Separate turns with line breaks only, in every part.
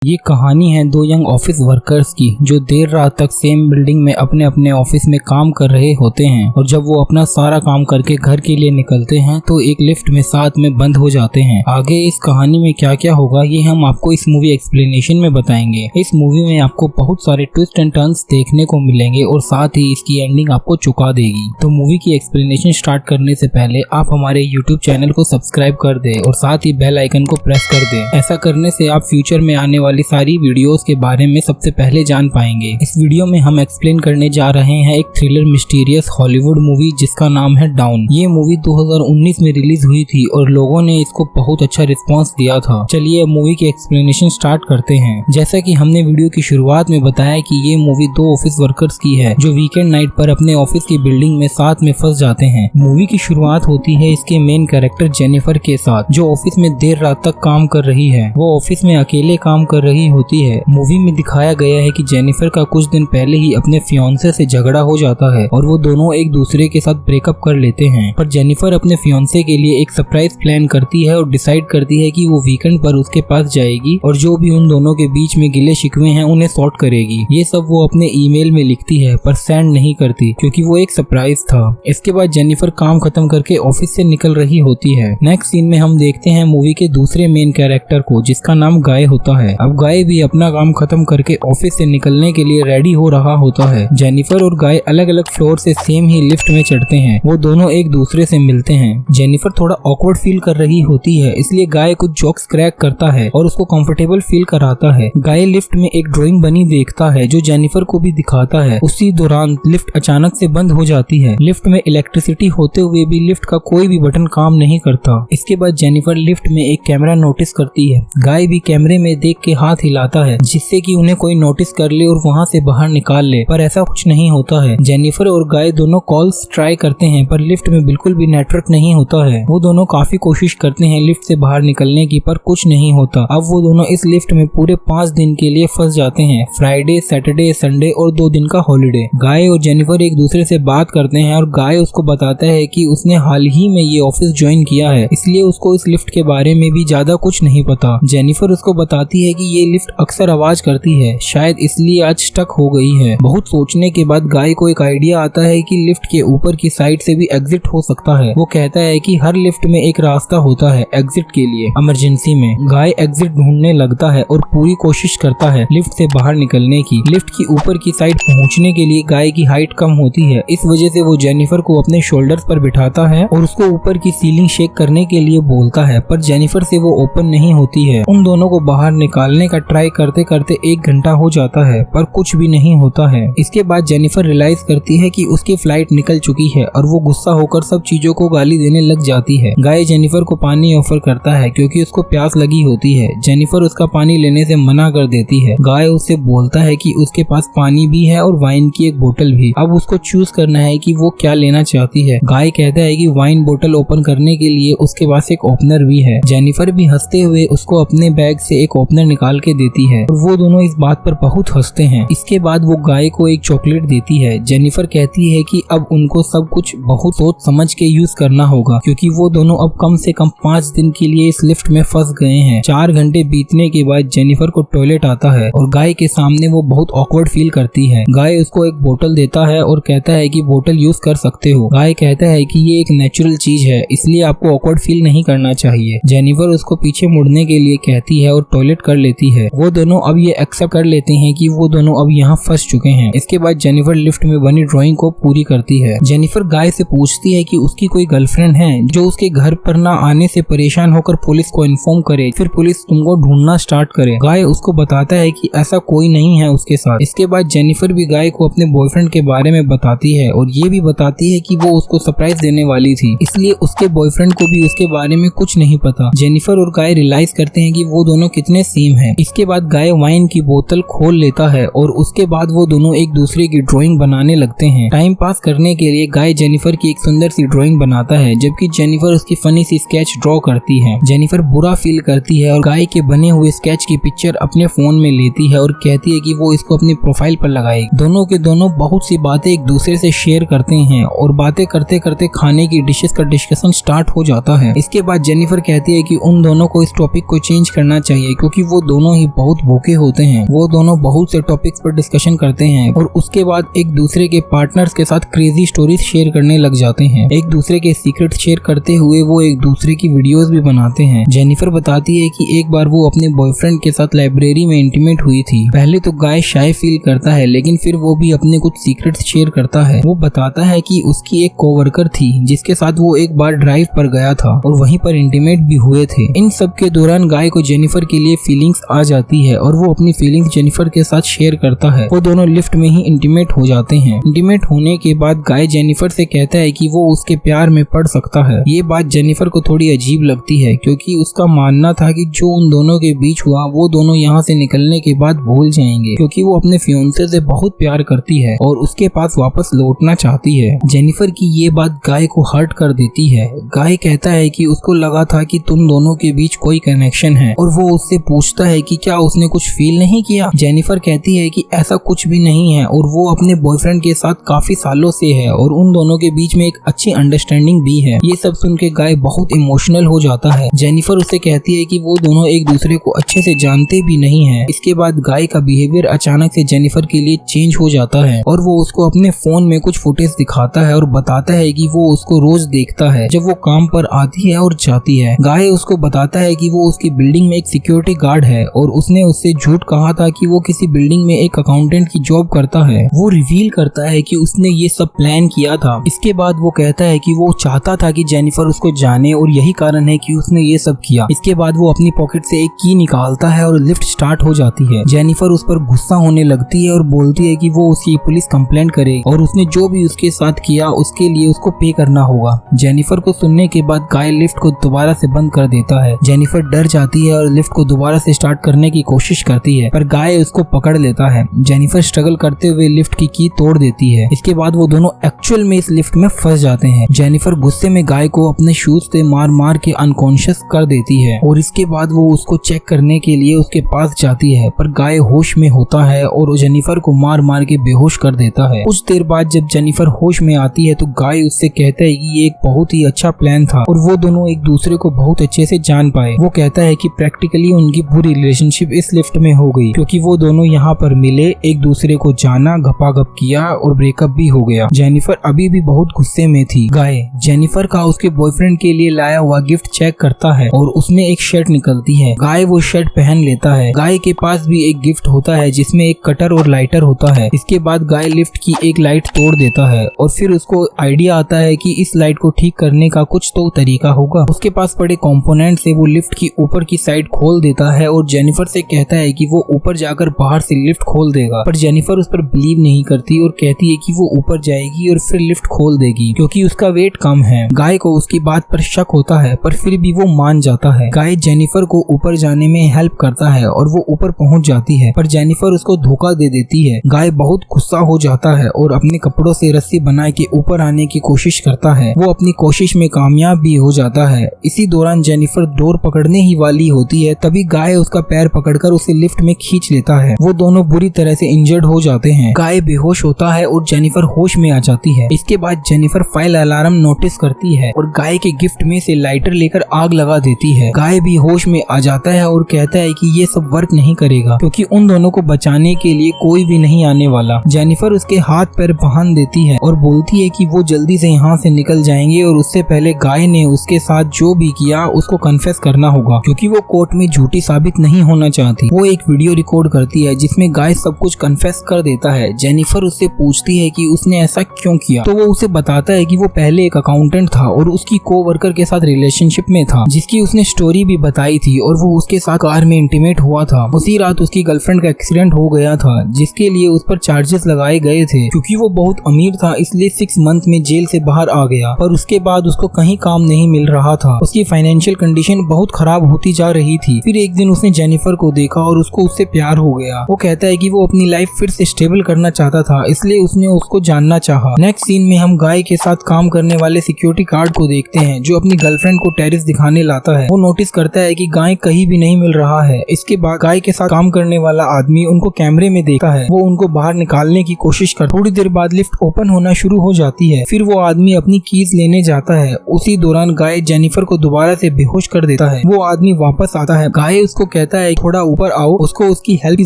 ये कहानी है दो यंग ऑफिस वर्कर्स की जो देर रात तक सेम बिल्डिंग में अपने अपने ऑफिस में काम कर रहे होते हैं और जब वो अपना सारा काम करके घर के लिए निकलते हैं तो एक लिफ्ट में साथ में बंद हो जाते हैं। आगे इस कहानी में क्या क्या होगा ये हम आपको इस मूवी एक्सप्लेनेशन में बताएंगे। इस मूवी में आपको बहुत सारे ट्विस्ट एंड टर्न्स देखने को मिलेंगे और साथ ही इसकी एंडिंग आपको चुका देगी। तो मूवी की एक्सप्लेनेशन स्टार्ट करने से पहले आप हमारे यूट्यूब चैनल को सब्सक्राइब कर दे और साथ ही बेल आइकन को प्रेस कर दे। ऐसा करने से आप फ्यूचर में आने वाली सारी वीडियोस के बारे में सबसे पहले जान पाएंगे। इस वीडियो में हम एक्सप्लेन करने जा रहे हैं एक थ्रिलर मिस्टीरियस हॉलीवुड मूवी जिसका नाम है डाउन। ये मूवी 2019 में रिलीज हुई थी और लोगों ने इसको बहुत अच्छा रिस्पांस दिया था। चलिए मूवी की एक्सप्लेनेशन स्टार्ट करते हैं। जैसा कि हमने वीडियो की शुरुआत में बताया कि ये मूवी दो ऑफिस वर्कर्स की है जो वीकेंड नाइट पर अपने ऑफिस की बिल्डिंग में साथ में फंस जाते हैं। मूवी की शुरुआत होती है इसके मेन कैरेक्टर जेनिफर के साथ जो ऑफिस में देर रात तक काम कर रही है। वो ऑफिस में अकेले काम कर रही होती है। मूवी में दिखाया गया है कि जेनिफर का कुछ दिन पहले ही अपने फियांसे से झगड़ा हो जाता है और वो दोनों एक दूसरे के साथ ब्रेकअप कर लेते हैं। पर जेनिफर अपने फियांसे के लिए एक सरप्राइज प्लान करती है और डिसाइड करती है कि वो वीकेंड पर उसके पास जाएगी और जो भी उन दोनों के बीच में गिले शिकवे हैं उन्हें सॉर्ट करेगी। ये सब वो अपने ईमेल में लिखती है पर सेंड नहीं करती क्योंकि वो एक सरप्राइज था। इसके बाद जेनिफर काम खत्म करके ऑफिस से निकल रही होती है। नेक्स्ट सीन में हम देखते हैं मूवी के दूसरे मेन कैरेक्टर को जिसका नाम गाय होता है। अब गाय भी अपना काम खत्म करके ऑफिस से निकलने के लिए रेडी हो रहा होता है। जेनिफर और गाय अलग अलग फ्लोर से सेम ही लिफ्ट में चढ़ते हैं। वो दोनों एक दूसरे से मिलते हैं। जेनिफर थोड़ा ऑकवर्ड फील कर रही होती है इसलिए गाय कुछ जोक्स क्रैक करता है और उसको कंफर्टेबल फील कराता है। गाय लिफ्ट में एक ड्राइंग बनी देखता है जो जेनिफर को भी दिखाता है। उसी दौरान लिफ्ट अचानक से बंद हो जाती है। लिफ्ट में इलेक्ट्रिसिटी होते हुए भी लिफ्ट का कोई भी बटन काम नहीं करता। इसके बाद जेनिफर लिफ्ट में एक कैमरा नोटिस करती है। गाय भी कैमरे में देख के हाथ हिलाता है जिससे कि उन्हें कोई नोटिस कर ले और वहां से बाहर निकाल ले, पर ऐसा कुछ नहीं होता है। जेनिफर और गाय दोनों कॉल्स ट्राई करते हैं पर लिफ्ट में बिल्कुल भी नेटवर्क नहीं होता है। वो दोनों काफी कोशिश करते हैं लिफ्ट से बाहर निकलने की पर कुछ नहीं होता। अब वो दोनों इस लिफ्ट में पूरे 5 दिन के लिए फंस जाते हैं। फ्राइडे, सैटरडे, संडे और 2 दिन का हॉलीडे। गाय और जेनिफर एक दूसरे से बात करते हैं और गाय उसको बताता है कि उसने हाल ही में ये ऑफिस ज्वाइन किया है इसलिए उसको इस लिफ्ट के बारे में भी ज्यादा कुछ नहीं पता। जेनिफर उसको बताती है कि ये लिफ्ट अक्सर आवाज करती है, शायद इसलिए आज स्टक हो गई है। बहुत सोचने के बाद गाय को एक आइडिया आता है कि लिफ्ट के ऊपर की साइड से भी एग्जिट हो सकता है। वो कहता है कि हर लिफ्ट में एक रास्ता होता है एग्जिट के लिए इमरजेंसी में। गाय एग्जिट ढूंढने लगता है और पूरी कोशिश करता है लिफ्ट से बाहर निकलने की। लिफ्ट की ऊपर की साइड पहुंचने के लिए गाय की हाइट कम होती है। इस वजह से वो जेनिफर को अपने शोल्डर्स पर बिठाता है और उसको ऊपर की सीलिंग शेक करने के लिए बोलता है पर जेनिफर से वो ओपन नहीं होती है। उन दोनों को बाहर निकालने का ट्राई करते करते 1 घंटा हो जाता है पर कुछ भी नहीं होता है। इसके बाद जेनिफर रियलाइज करती है कि उसकी फ्लाइट निकल चुकी है और वो गुस्सा होकर सब चीजों को गाली देने लग जाती है। गाय जेनिफर को पानी ऑफर करता है क्योंकि उसको प्यास लगी होती है। जेनिफर उसका पानी लेने से मना कर देती है। गाय उससे बोलता है कि उसके पास पानी भी है और वाइन की एक बोतल भी। अब उसको चूज करना है कि वो क्या लेना चाहती है। गाय कहता है कि वाइन बोतल ओपन करने के लिए उसके पास एक ओपनर भी है। जेनिफर भी हंसते हुए उसको अपने बैग से एक ओपनर निकाल के देती है और वो दोनों इस बात पर बहुत हंसते हैं। इसके बाद वो गाय को एक चॉकलेट देती है। जेनिफर कहती है कि अब उनको सब कुछ बहुत सोच समझ के यूज करना होगा क्योंकि वो दोनों अब कम से कम 5 दिन के लिए इस लिफ्ट में फंस गए हैं। 4 घंटे बीतने के बाद जेनिफर को टॉयलेट आता है और गाय के सामने वो बहुत ऑकवर्ड फील करती है। गाय उसको एक बोतल देता है और कहता है कि बोतल यूज कर सकते हो। गाय कहता है कि ये एक नेचुरल चीज है इसलिए आपको ऑकवर्ड फील नहीं करना चाहिए। जेनिफर उसको पीछे मुड़ने के लिए कहती है और टॉयलेट कर लेती है। वो दोनों अब ये एक्सेप्ट कर लेते हैं कि वो दोनों अब यहाँ फंस चुके हैं। इसके बाद जेनिफर लिफ्ट में बनी ड्राइंग को पूरी करती है। जेनिफर गाय से पूछती है कि उसकी कोई गर्लफ्रेंड है जो उसके घर पर ना आने से परेशान होकर पुलिस को इन्फॉर्म करे, फिर पुलिस तुमको ढूंढना स्टार्ट करे। गाय उसको बताता है कि ऐसा कोई नहीं है उसके साथ। इसके बाद जेनिफर भी गाय को अपने बॉयफ्रेंड के बारे में बताती है और ये भी बताती है कि वो उसको सरप्राइज देने वाली थी इसलिए उसके बॉयफ्रेंड को भी उसके बारे में कुछ नहीं पता। जेनिफर और गाय रियलाइज करते हैं कि वो दोनों कितने सेम हैं। इसके बाद गाय वाइन की बोतल खोल लेता है और उसके बाद वो दोनों एक दूसरे की ड्राइंग बनाने लगते हैं। टाइम पास करने के लिए गाय जेनिफर की एक सुंदर सी ड्राइंग बनाता है जबकि जेनिफर उसकी फनी सी स्केच ड्रॉ करती है। जेनिफर बुरा फील करती है और गाय के बने हुए स्केच की पिक्चर अपने फोन में लेती है और कहती है कि वो इसको अपनी प्रोफाइल पर लगाएगी। दोनों के दोनों बहुत सी बातें एक दूसरे से शेयर करते हैं और बातें करते करते खाने की डिशेस का डिस्कशन स्टार्ट हो जाता है। इसके बाद जेनिफर कहती है कि उन दोनों को इस टॉपिक को चेंज करना चाहिए क्योंकि वो दोनों ही बहुत भूखे होते हैं। वो दोनों बहुत से टॉपिक्स पर डिस्कशन करते हैं और उसके बाद एक दूसरे के पार्टनर्स के साथ क्रेजी स्टोरीज शेयर करने लग जाते हैं। एक दूसरे के सीक्रेट शेयर करते हुए वो एक दूसरे की वीडियोस भी बनाते हैं। जेनिफर बताती है कि एक बार वो अपने बॉयफ्रेंड के साथ लाइब्रेरी में इंटीमेट हुई थी। पहले तो गाय शाय फील करता है, लेकिन फिर वो भी अपने कुछ सीक्रेट्स शेयर करता है। वो बताता है कि उसकी एक कोवर्कर थी जिसके साथ वो एक बार ड्राइव पर गया था और वहीं पर इंटीमेट भी हुए थे। इन सब के दौरान गाय को जेनिफर के लिए फीलिंग्स आ जाती है और वो अपनी फीलिंग्स जेनिफर के साथ शेयर करता है। वो दोनों लिफ्ट में ही इंटीमेट हो जाते हैं। इंटीमेट होने के बाद गाय जेनिफर से कहता है कि वो उसके प्यार में पड़ सकता है। ये बात जेनिफर को थोड़ी अजीब लगती है क्योंकि उसका मानना था कि जो उन दोनों के बीच हुआ वो दोनों यहाँ से निकलने के बाद भूल जाएंगे, क्योंकि वो अपने फियोंसे से बहुत प्यार करती है और उसके पास वापस लौटना चाहती है। जेनिफर की ये बात गाय को हर्ट कर देती है। गाय कहता है कि उसको लगा था कि तुम दोनों के बीच कोई कनेक्शन है और वो उससे पूछता है कि क्या उसने कुछ फील नहीं किया। जेनिफर कहती है कि ऐसा कुछ भी नहीं है और वो अपने बॉयफ्रेंड के साथ काफी सालों से है और उन दोनों के बीच में एक अच्छी अंडरस्टैंडिंग भी है। ये सब सुन के गाय बहुत इमोशनल हो जाता है। जेनिफर उससे कहती है कि वो दोनों एक दूसरे को अच्छे से जानते भी नहीं है। इसके बाद गाय का बिहेवियर अचानक से जेनिफर के लिए चेंज हो जाता है और वो उसको अपने फोन में कुछ फुटेज दिखाता है और बताता है कि वो उसको रोज देखता है जब वो काम पर आती है और जाती है। गाय उसको बताता है कि वो उसकी बिल्डिंग में एक सिक्योरिटी गार्ड है और उसने उससे झूठ कहा था कि वो किसी बिल्डिंग में एक अकाउंटेंट की जॉब करता है। वो रिवील करता है कि उसने ये सब प्लान किया था। इसके बाद वो कहता है कि वो चाहता था कि जेनिफर उसको जाने और यही कारण है कि उसने ये सब किया। इसके बाद वो अपनी पॉकेट से एक की निकालता है और लिफ्ट स्टार्ट हो जाती है। जेनिफर उस पर गुस्सा होने लगती है और बोलती है कि वो उसकी पुलिस कंप्लेंट करे और उसने जो भी उसके साथ किया उसके लिए उसको पे करना होगा। जेनिफर को सुनने के बाद गाय लिफ्ट को दोबारा से बंद कर देता है। जेनिफर डर जाती है और लिफ्ट को दोबारा से स्टार्ट करने की कोशिश करती है, पर गाय उसको पकड़ लेता है। जेनिफर स्ट्रगल करते हुए लिफ्ट की तोड़ देती है। इसके बाद वो दोनों एक्चुअल में इस लिफ्ट में फंस जाते हैं। जेनिफर गुस्से में गाय को अपने शूज से मार मार के अनकॉन्शियस कर देती है और इसके बाद वो उसको चेक करने के लिए उसके पास जाती है, पर गाय होश में होता है और जेनिफर को मार मार के बेहोश कर देता है। कुछ देर बाद जब जेनिफर होश में आती है तो गाय उससे कहता है कि ये एक बहुत ही अच्छा प्लान था और वो दोनों एक दूसरे को बहुत अच्छे से जान पाए। वो कहता है कि प्रैक्टिकली उनकी पूरी रिलेशनशिप इस लिफ्ट में हो गई क्योंकि वो दोनों यहाँ पर मिले, एक दूसरे को जाना, गपागप किया और ब्रेकअप भी हो गया। जेनिफर अभी भी बहुत गुस्से में थी। गाय जेनिफर का उसके बॉयफ्रेंड के लिए लाया हुआ गिफ्ट चेक करता है और उसमें एक शर्ट निकलती है। गाय वो शर्ट पहन लेता है। गाय के पास भी एक गिफ्ट होता है जिसमें एक कटर और लाइटर होता है। इसके बाद गाय लिफ्ट की एक लाइट तोड़ देता है और फिर उसको आइडिया आता है कि इस लाइट को ठीक करने का कुछ तो तरीका होगा। उसके पास पड़े कंपोनेंट से वो लिफ्ट की ऊपर की साइड खोल देता है और जेनिफर से कहता है कि वो ऊपर जाकर बाहर से लिफ्ट खोल देगा, पर जेनिफर उस पर बिलीव नहीं करती और कहती है कि वो ऊपर जाएगी और फिर लिफ्ट खोल देगी क्योंकि उसका वेट कम है। गाय को उसकी बात पर शक होता है, पर फिर भी वो मान जाता है। गाय जेनिफर को ऊपर जाने में हेल्प करता है और वो ऊपर पहुंच जाती है, पर जेनिफर उसको धोखा दे देती है। गाय बहुत गुस्सा हो जाता है और अपने कपड़ों से रस्सी बना के ऊपर आने की कोशिश करता है। वो अपनी कोशिश में कामयाब भी हो जाता है। इसी दौरान जेनिफर डोर पकड़ने ही वाली होती है, तभी गाय उसका पैर पकड़कर उसे लिफ्ट में खींच लेता है। वो दोनों बुरी तरह से इंजर्ड हो जाते हैं। गाय बेहोश होता है और जेनिफर होश में आ जाती है। इसके बाद जेनिफर फायर अलार्म नोटिस करती है और गाय के गिफ्ट में से लाइटर लेकर आग लगा देती है। गाय भी होश में आ जाता है और कहता है कि ये सब वर्क नहीं करेगा क्योंकि उन दोनों को बचाने के लिए कोई भी नहीं आने वाला। जेनिफर उसके हाथ पैर बांध देती है और बोलती है कि वो जल्दी से यहाँ से निकल जाएंगे और उससे पहले गाय ने उसके साथ जो भी किया उसको कन्फेस करना होगा क्योंकि वो कोर्ट में झूठी साबित नहीं होना चाहती। वो एक वीडियो रिकॉर्ड करती है जिसमें गाय सब कुछ कन्फेस कर देता है। जेनिफर उससे पूछती है कि उसने ऐसा क्यों किया, तो वो उसे बताता है कि वो पहले एक अकाउंटेंट था और उसकी कोवर्कर के साथ रिलेशनशिप में था जिसकी उसने स्टोरी भी बताई थी और वो उसके साथ कार में इंटीमेट हुआ था। उसी रात उसकी गर्लफ्रेंड का एक्सीडेंट हो गया था जिसके लिए उस पर चार्जेस लगाए गए थे। क्योंकि वो बहुत अमीर था इसलिए 6 मंथ में जेल से बाहर आ गया, पर उसके बाद उसको कहीं काम नहीं मिल रहा था। उसकी फाइनेंशियल कंडीशन बहुत खराब होती जा रही थी। फिर एक दिन उसने जेनिफर को देखा और उसको उससे प्यार हो गया। वो कहता है कि वो अपनी लाइफ फिर से स्टेबल करना चाहता था, इसलिए उसने उसको जानना चाहा। नेक्स्ट सीन में हम गाय के साथ काम करने वाले सिक्योरिटी गार्ड को देखते हैं जो अपनी गर्लफ्रेंड को टेरिस दिखाने लाता है। वो नोटिस करता है कि गाय कहीं भी नहीं मिल रहा है। इसके बाद गाय के साथ काम करने वाला आदमी उनको कैमरे में देखता है। वो उनको बाहर निकालने की कोशिश कर। थोड़ी देर बाद लिफ्ट ओपन होना शुरू हो जाती है। फिर वो आदमी अपनी कीज लेने जाता है। उसी दौरान गाय जेनिफर को दोबारा से बेहोश कर देता है। वो आदमी वापस आता है। गाय उसको कहता है थोड़ा ऊपर आओ, उसको उसकी हेल्प की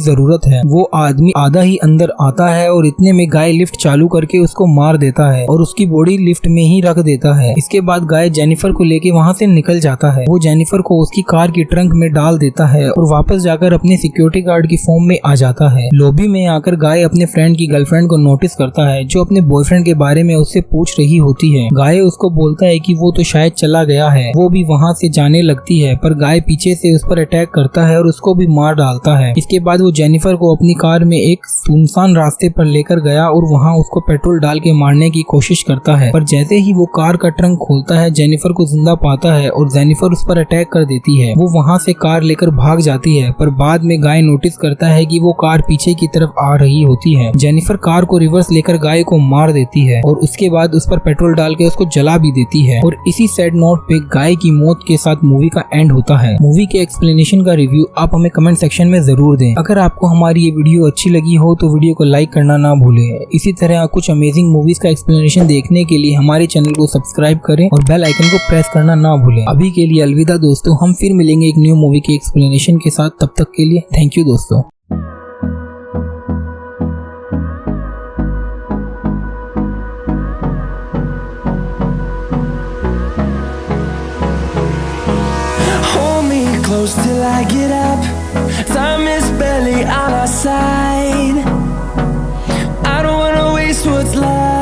जरूरत है। वो आदमी आधा ही अंदर आता है और इतने में गाय लिफ्ट चालू करके उसको मार देता है और उसकी बॉडी लिफ्ट में ही रख देता है। इसके बाद गाय जेनिफर को लेके वहाँ से निकल जाता है। वो जेनिफर को उसकी कार की ट्रंक में डाल देता है और वापस जाकर अपने सिक्योरिटी गार्ड की फॉर्म में आ जाता है। लॉबी में आकर गाय अपने फ्रेंड की गर्लफ्रेंड को नोटिस करता है जो अपने बॉयफ्रेंड के बारे में उससे पूछ रही होती है। गाय उसको बोलता है कि वो तो शायद चला गया है। वो भी वहाँ से जाने लगती है पर गाय पीछे से उस पर अटैक करता है और उसको भी मार डालता है। इसके बाद वो जेनिफर को अपनी कार में एक सुनसान रास्ते पर लेकर गया और वहाँ उसको पेट्रोल डाल के मारने की कोशिश करता है, पर जैसे ही वो कार का ट्रंक खोलता है जेनिफर को जिंदा पाता है और जेनिफर उस पर अटैक कर देती है। वो वहाँ से कार लेकर भाग जाती है पर बाद में गाय नोटिस करता है कि वो कार पीछे की तरफ आ रही होती है। जेनिफर कार को रिवर्स लेकर गाय को मार देती है और उसके बाद उस पर पेट्रोल डाल के उसको जला भी देती है। और इसी सैड नोट पे गाय की मौत के साथ मूवी का एंड होता है। मूवी के एक्सप्लेनेशन का रिव्यू आप हमें कमेंट सेक्शन में जरूर दें। अगर आपको हमारी ये वीडियो अच्छी लगी हो तो वीडियो को लाइक करना ना भूलें। इसी तरह कुछ अमेजिंग मूवीज का एक्सप्लेनेशन देखने के लिए हमारे चैनल को सब्सक्राइब करें और बेल आइकन को प्रेस करना ना भूलें। अभी के लिए अलविदा दोस्तों, हम फिर मिलेंगे एक न्यू मूवी के एक्सप्लेनेशन के साथ। तब तक के लिए थैंक यू दोस्तों।
Close till I get up, time is barely on our side. I don't wanna waste what's left.